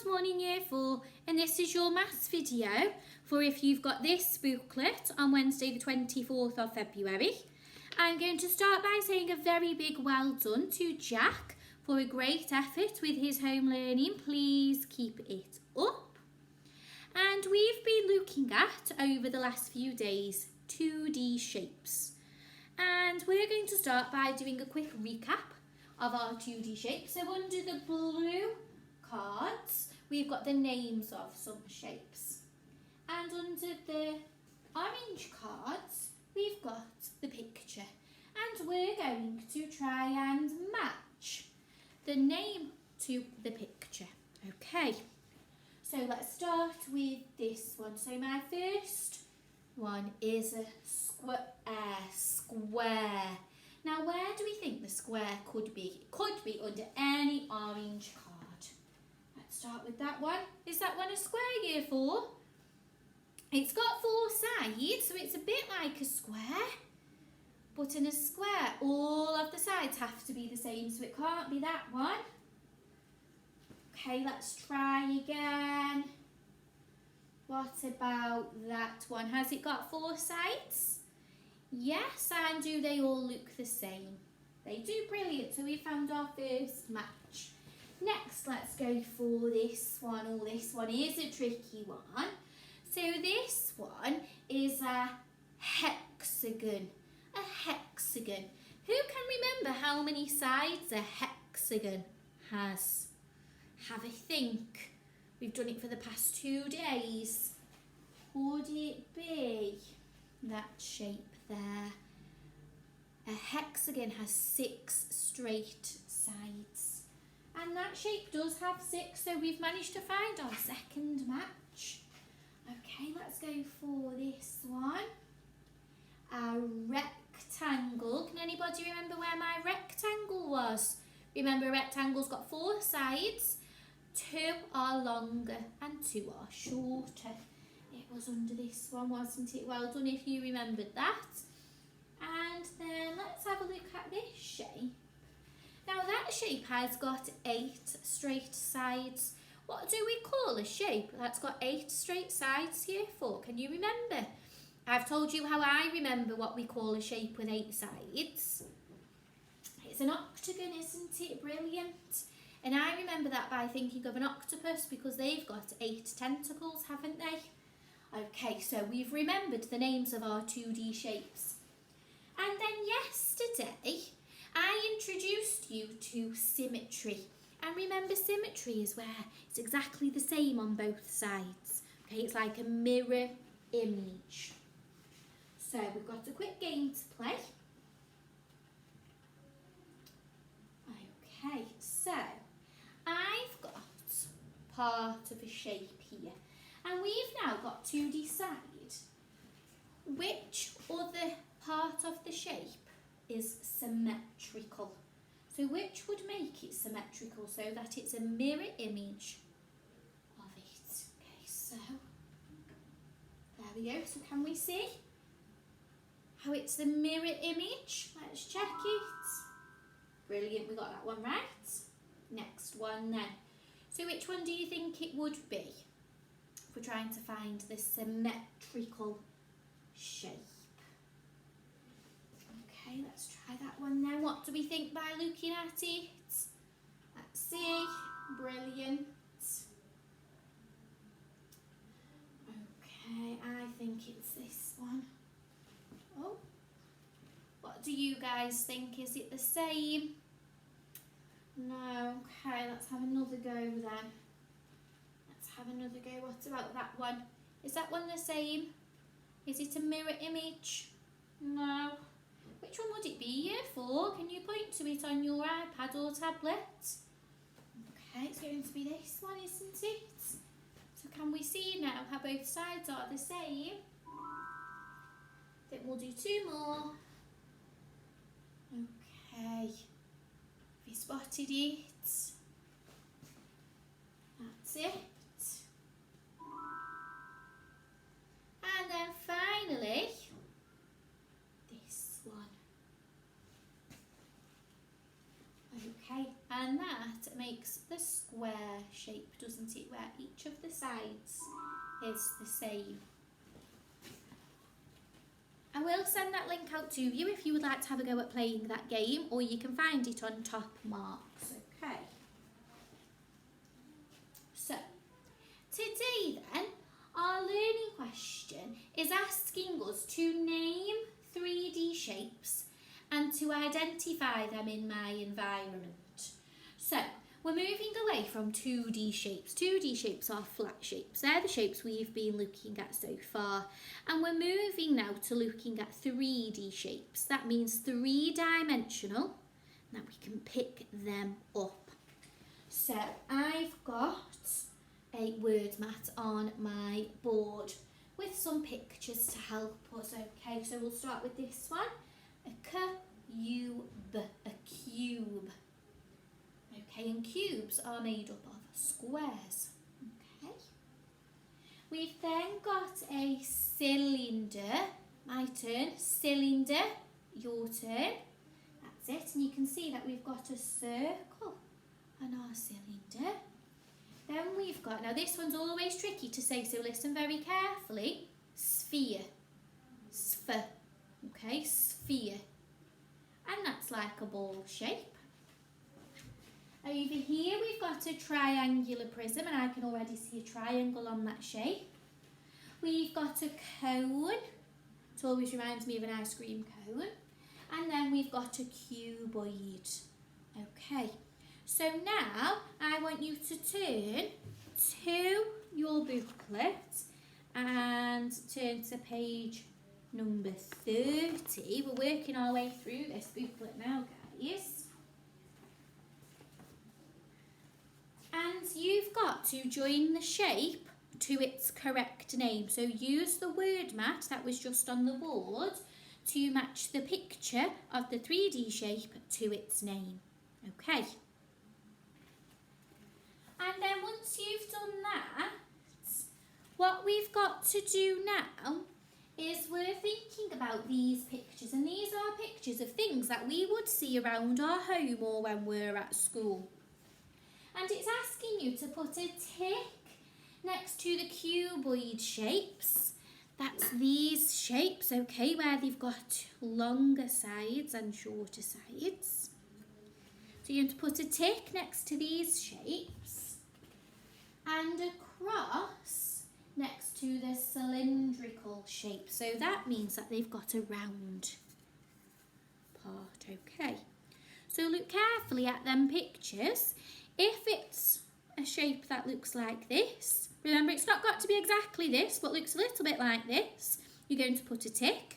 morning Year 4, and this is your maths video for if you've got this booklet on Wednesday the 24th of February. I'm going to start by saying a very big well done to Jack for a great effort with his home learning. Please keep it up. And we've been looking at, over the last few days, 2D shapes. And we're going to start by doing a quick recap of our 2D shapes. So under the blue cards, we've got the names of some shapes. And under the orange cards, we've got the picture. And we're going to try and match the name to the picture. Okay, so let's start with this one. So my first one is a square. Now, where do we think the square could be? It could be under any orange card. Let's start with that one. Is that one a square, Year 4? It's got 4 sides, so it's a bit like a square. But in a square, all of the sides have to be the same, so it can't be that one. Okay, let's try again. What about that one? Has it got 4 sides? Yes, and do they all look the same? They do, brilliant. So we found our first match. Next, let's go for this one. Oh, this one is a tricky one. So this one is a hexagon. A hexagon. Who can remember how many sides a hexagon has? Have a think. We've done it for the past 2 days. Would it be that shape there? A hexagon has 6 straight sides. And that shape does have 6, so we've managed to find our second match. Okay, let's go for this one. A rectangle. Can anybody remember where my rectangle was? Remember, a rectangle's got 4 sides. 2 are longer and 2 are shorter. It was under this one, wasn't it? Well done if you remembered that. And then let's have a look at this shape. Now that shape has got 8 straight sides. What do we call a shape that's got 8 straight sides, Year 4? Can you remember? I've told you how I remember what we call a shape with 8 sides. It's an octagon, isn't it? Brilliant. And I remember that by thinking of an octopus because they've got 8 tentacles, haven't they? Okay, so we've remembered the names of our 2D shapes. And then yesterday, I introduced you to symmetry. And remember, symmetry is where it's exactly the same on both sides. Okay, it's like a mirror image. So we've got a quick game to play. Okay, so I've got part of a shape here. And we've now got to decide which other part of the shape is symmetrical. So which would make it symmetrical so that it's a mirror image of it. Okay, so there we go. So can we see how it's the mirror image? Let's check it. Brilliant, we got that one right. Next one then. So which one do you think it would be if we're trying to find the symmetrical shape? Okay, let's try that one then. What do we think by looking at it? Let's see. Brilliant. Okay, I think it's this one. Oh, what do you guys think? Is it the same? No. Okay, let's have another go then. Let's have another go. What about that one? Is that one the same? Is it a mirror image? No. Which one would it be, Year 4? Can you point to it on your iPad or tablet? Okay, it's going to be this one, isn't it? So can we see now how both sides are the same? Then we'll do 2 more. Okay. Have you spotted it? That's it. And then finally, this one. Okay, and then that makes the square shape, doesn't it, where each of the sides is the same. I will send that link out to you if you would like to have a go at playing that game, or you can find it on Top Marks, okay? So, today then, our learning question is asking us to name 3D shapes and to identify them in my environment. So, we're moving away from 2D shapes. 2D shapes are flat shapes. They're the shapes we've been looking at so far. And we're moving now to looking at 3D shapes. That means 3-dimensional. Now we can pick them up. So, I've got a word mat on my board with some pictures to help us. Okay, so we'll start with this one. A cube, a cube. Okay, and cubes are made up of squares. Okay. We've then got a cylinder. My turn. Cylinder. Your turn. That's it. And you can see that we've got a circle on our cylinder. Then we've got, now this one's always tricky to say, so listen very carefully. Sphere. Sphere. Okay, sphere. And that's like a ball shape. Over here we've got a triangular prism, and I can already see a triangle on that shape. We've got a cone. It always reminds me of an ice cream cone. And then we've got a cuboid. Okay, so now I want you to turn to your booklet and turn to page number 30. We're working our way through this booklet now, guys. And you've got to join the shape to its correct name. So use the word mat that was just on the board to match the picture of the 3D shape to its name. Okay. And then once you've done that, what we've got to do now is we're thinking about these pictures. And these are pictures of things that we would see around our home or when we're at school. And it's asking you to put a tick next to the cuboid shapes. That's these shapes, okay, where they've got longer sides and shorter sides. So you're going to put a tick next to these shapes and a cross next to the cylindrical shape. So that means that they've got a round part, okay. So look carefully at them pictures. If it's a shape that looks like this, remember it's not got to be exactly this, but looks a little bit like this, you're going to put a tick.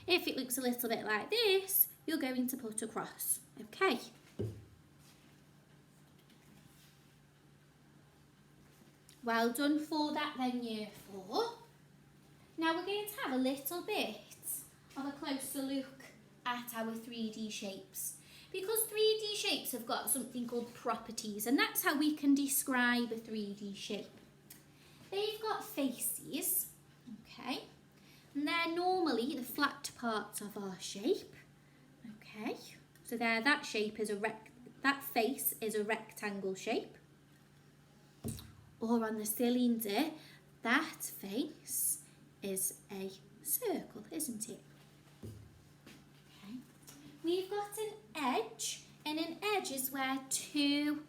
If it looks a little bit like this, you're going to put a cross. Okay. Well done for that then, Year 4. Now we're going to have a little bit of a closer look at our 3D shapes. Because 3D shapes have got something called properties, and that's how we can describe a 3D shape. They've got faces, okay, and they're normally the flat parts of our shape, okay. So there, that shape is that face is a rectangle shape. Or on the cylinder, that face is a circle, isn't it? We've got an edge, and an edge is where two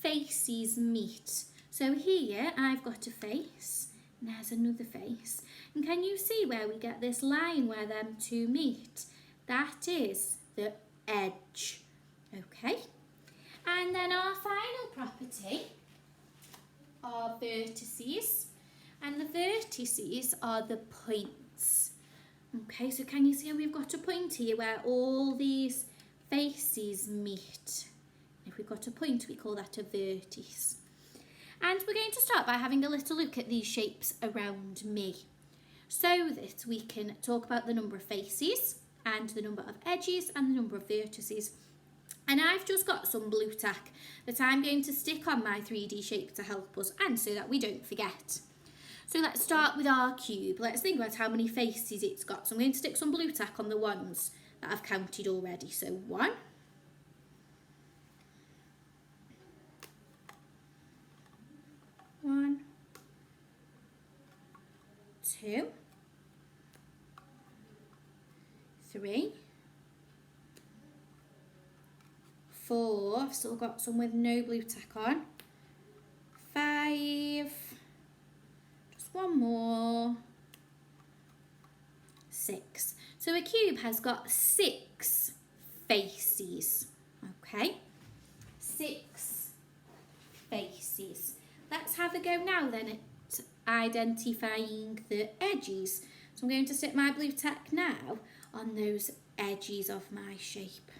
faces meet. So here I've got a face, and there's another face. And can you see where we get this line where them two meet? That is the edge, okay? And then our final property are vertices, and the vertices are the points. Okay, so can you see how we've got a point here where all these faces meet? If we've got a point, we call that a vertice. And we're going to start by having a little look at these shapes around me, so that we can talk about the number of faces and the number of edges and the number of vertices. And I've just got some blue tack that I'm going to stick on my 3D shape to help us and so that we don't forget. So let's start with our cube. Let's think about how many faces it's got. So I'm going to stick some blue tack on the ones that I've counted already. So 1, 2, 3, 4, I've still got some with no blue tack on, 5, just one more, 6. So a cube has got 6 faces, okay? 6 faces. Let's have a go now then at identifying the edges. So I'm going to stick my blue tack now on those edges of my shape.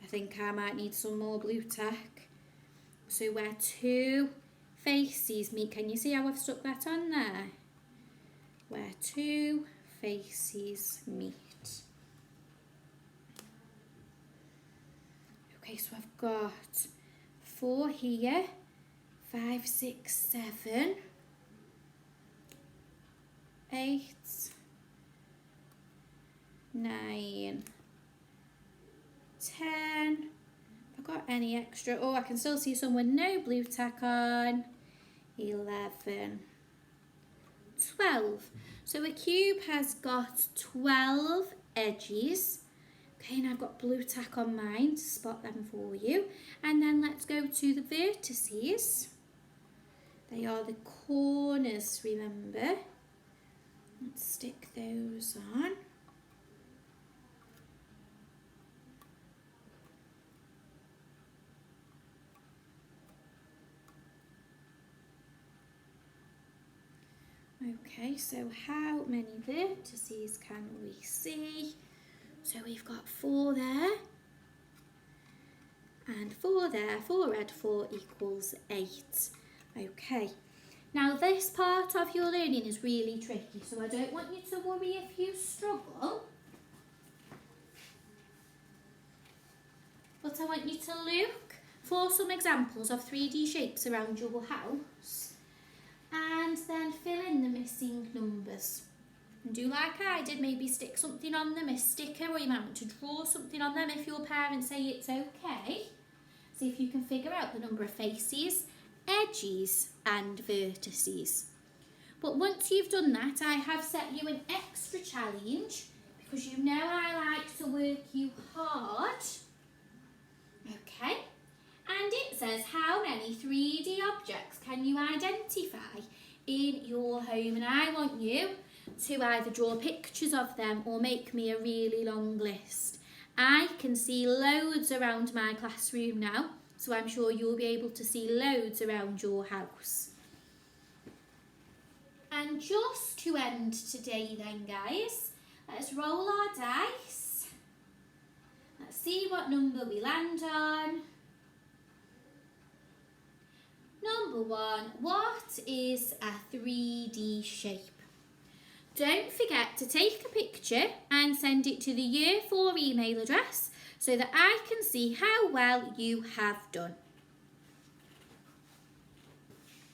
I think I might need some more blue tack. So where 2 faces meet, can you see how I've stuck that on there? Where 2 faces meet. Okay, so I've got 4 here, 5, 6, 7, 8, 9, 10. Have I got any extra? Oh, I can still see some with no blue tack on. 11, 12. So a cube has got 12 edges. Okay, and I've got blue tack on mine to spot them for you. And then let's go to the vertices. They are the corners, remember. Let's stick those on. Okay, so how many vertices can we see? So we've got 4 there, and 4 there, 4 red, 4 equals 8. Okay, now this part of your learning is really tricky, so I don't want you to worry if you struggle. But I want you to look for some examples of 3D shapes around your house and then fill in the missing numbers. And do like I did, maybe stick something on them, a sticker, or you might want to draw something on them if your parents say it's okay. See if you can figure out the number of faces, edges and vertices. But once you've done that, I have set you an extra challenge because you know I like to work you hard. Okay, and it says how many 3D objects can you identify in your home, and I want you to either draw pictures of them or make me a really long list. I can see loads around my classroom now, so I'm sure you'll be able to see loads around your house. And just to end today then, guys, let's roll our dice. Let's see what number we land on. Number 1, what is a 3D shape? Don't forget to take a picture and send it to the Year 4 email address so that I can see how well you have done.